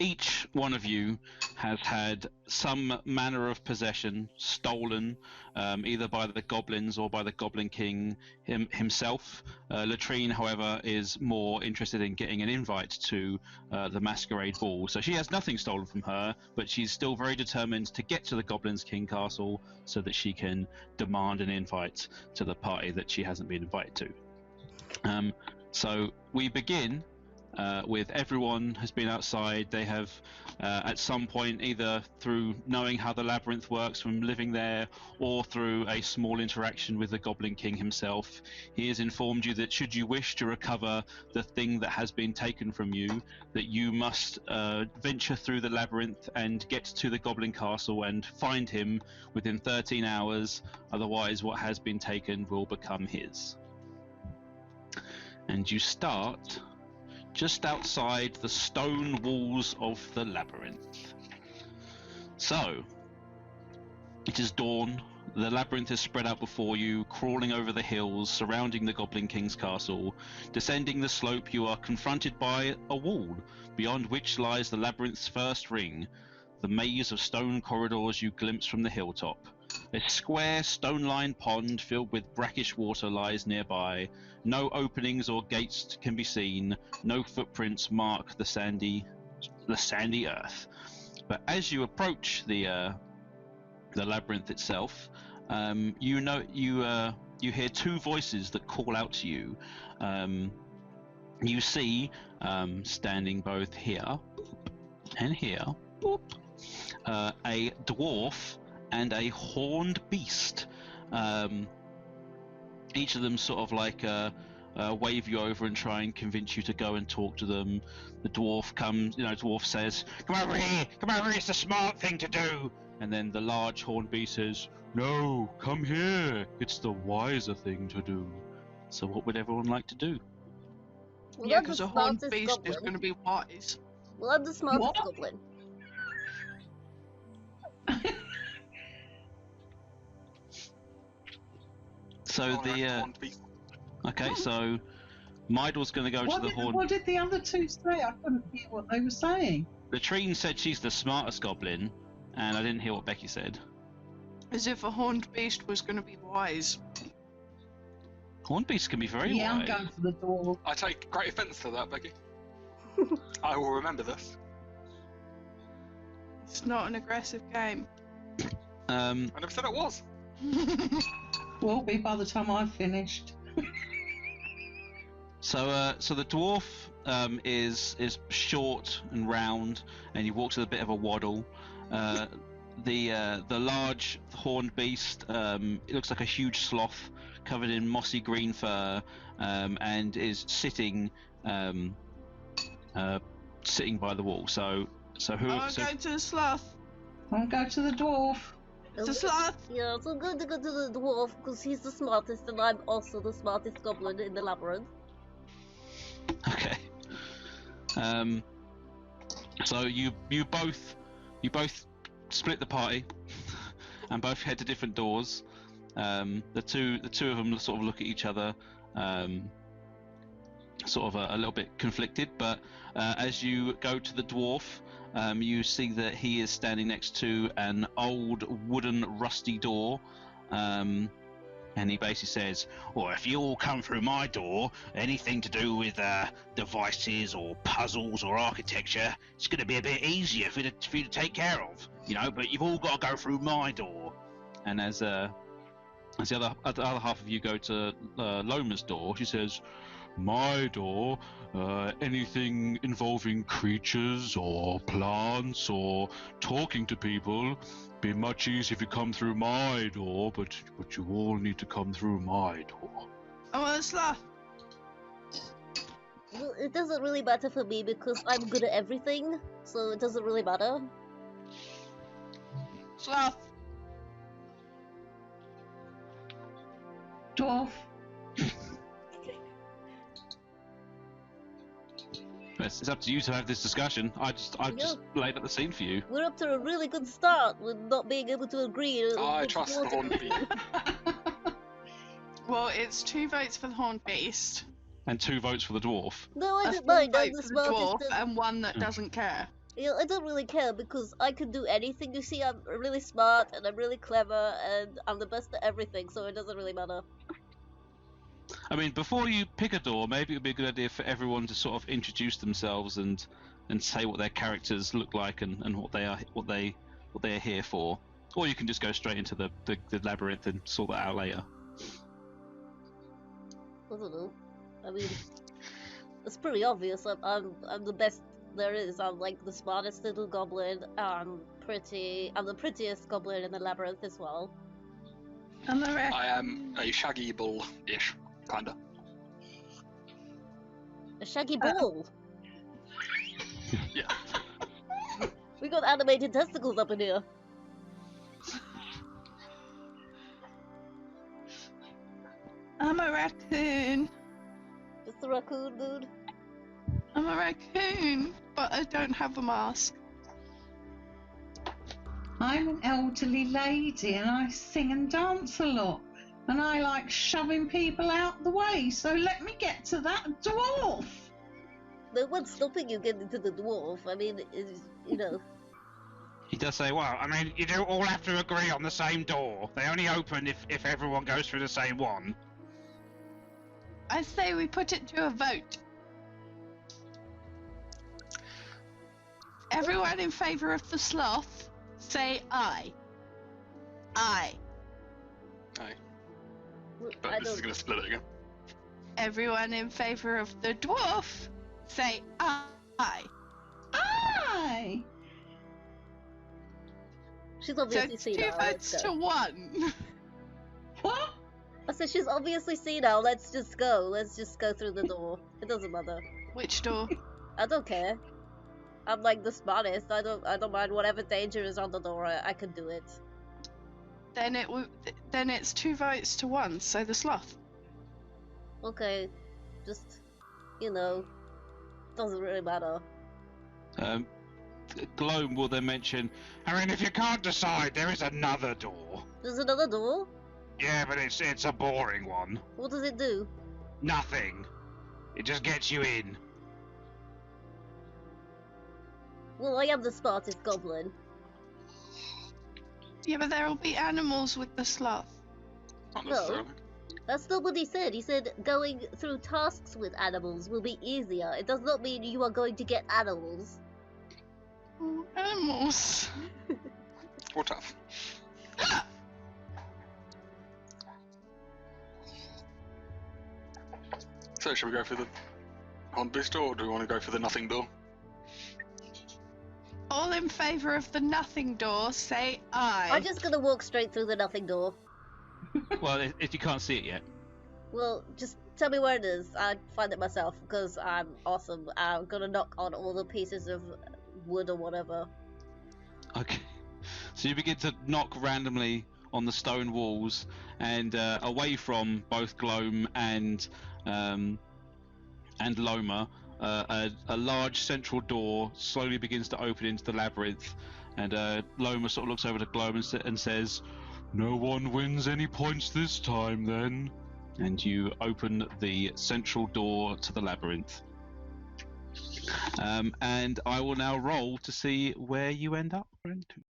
each one of you has had some manner of possession stolen, either by the goblins or by the Goblin King himself. Latrine, however, is more interested in getting an invite to the Masquerade Ball. So she has nothing stolen from her, but she's still very determined to get to the Goblins King Castle so that she can demand an invite to the party that she hasn't been invited to. So we begin with everyone has been outside. They have, at some point, either through knowing how the labyrinth works from living there, or through a small interaction with the Goblin King himself, he has informed you that should you wish to recover the thing that has been taken from you, that you must venture through the labyrinth and get to the Goblin Castle and find him within 13 hours. Otherwise, what has been taken will become his. And you start just outside the stone walls of the labyrinth. So, it is dawn. The labyrinth is spread out before you, crawling over the hills surrounding the Goblin King's castle. Descending the slope, you are confronted by a wall, beyond which lies the labyrinth's first ring, the maze of stone corridors you glimpse from the hilltop. A square, stone-lined pond filled with brackish water lies nearby. No openings or gates can be seen. No footprints mark the sandy earth. But as you approach the labyrinth itself, you hear two voices that call out to you. You see, standing both here and here, a dwarf and a horned beast. Each of them sort of like wave you over and try and convince you to go and talk to them. The dwarf comes, dwarf says, come over here, it's the smart thing to do. And then the large horned beast says, no, come here, it's the wiser thing to do. So what would everyone like to do? Well, Yeah, because a horned beast goblin. is going to be wise. Well, I'm the smartest goblin. So okay, so Mydle's going to go to the horn. What did the other two say? I couldn't hear what they were saying. Latrine said she's the smartest goblin, and I didn't hear what Becky said. As if a horned beast was going to be wise. Horned beasts can be very wise. I'm going for the door. I take great offence to that, Becky. I will remember this. It's not an aggressive game. I never said it was. Will be by the time I've finished. So the dwarf is short and round, and he walks with a bit of a waddle. The large horned beast, it looks like a huge sloth covered in mossy green fur, and is sitting by the wall. So who? I'll go to the sloth. I'll go to the dwarf. It's a sloth. Yeah, so I'm going to go to the dwarf because he's the smartest, and I'm also the smartest goblin in the labyrinth. Okay. So you both split the party and both head to different doors. The two of them sort of look at each other, sort of a little bit conflicted. But as you go to the dwarf, you see that he is standing next to an old wooden rusty door, and he basically says, well, if you all come through my door, anything to do with devices or puzzles or architecture, it's going to be a bit easier for you to take care of, but you've all got to go through my door. And as the other half of you go to Loma's door, she says, my door, anything involving creatures or plants or talking to people, be much easier if you come through my door, but you all need to come through my door. I want a sloth. Well, it doesn't really matter for me because I'm good at everything, so it doesn't really matter. Sloth. Dwarf. It's up to you to have this discussion. I just laid out the scene for you. We're up to a really good start with not being able to agree. I trust the horned beast. Well, it's 2 votes for the horned beast. And 2 votes for the dwarf. No, I A don't full mind. I'm vote the for the dwarf smartest. and 1 that doesn't care. You know, I don't really care because I can do anything. You see, I'm really smart and I'm really clever and I'm the best at everything, so it doesn't really matter. I mean, before you pick a door, maybe it would be a good idea for everyone to sort of introduce themselves and say what their characters look like and what they are here for. Or you can just go straight into the labyrinth and sort that out later. I don't know. I mean, it's pretty obvious. I'm the best there is. I'm like the smartest little goblin. I'm the prettiest goblin in the labyrinth as well. And the rest. I am a shaggy bull-ish, kinda. A shaggy bull. Yeah. We got animated testicles up in here. I'm a raccoon. Just a raccoon, dude. I'm a raccoon, but I don't have a mask. I'm an elderly lady and I sing and dance a lot. And I like shoving people out the way, so let me get to that dwarf. No one's stopping you getting to the dwarf. I mean, you know. He does say, well, I mean, you don't all have to agree on the same door. They only open if everyone goes through the same one. I say we put it to a vote. Everyone in favour of the sloth, say aye. Aye. Aye. I But this is don't. gonna split it again. Everyone in favour of the dwarf, say aye. Aye. She's So obviously it's seen 2 now. votes Let's to go. 1. What? I said she's obviously seen now. Let's just go. Let's just go through the door. It doesn't matter. Which door? I don't care. I'm like the smartest. I don't mind whatever danger is on the door. I can do it. Then it's 2 votes to 1, so the sloth. Okay, just doesn't really matter. Gloam will then mention, I mean, if you can't decide, there is another door. There's another door. Yeah, but it's a boring one. What does it do? Nothing. It just gets you in. Well, I am the smartest goblin. Yeah, but there will be animals with the sloth. Not No. necessarily. That's not what he said. He said going through tasks with animals will be easier. It does not mean you are going to get animals. Oh, animals. Or tough. So, should we go for the Horned Beast door, or do we want to go for the Nothing door? All in favour of the nothing door, say aye. I'm just gonna walk straight through the nothing door. Well, if you can't see it yet. Well, just tell me where it is. I'll find it myself because I'm awesome. I'm gonna knock on all the pieces of wood or whatever. Okay. So you begin to knock randomly on the stone walls, and away from both Gloam and Loma, a large central door slowly begins to open into the labyrinth, and Loma sort of looks over to Gloam and says, "No one wins any points this time, then." And you open the central door to the labyrinth. And I will now roll to see where you end up.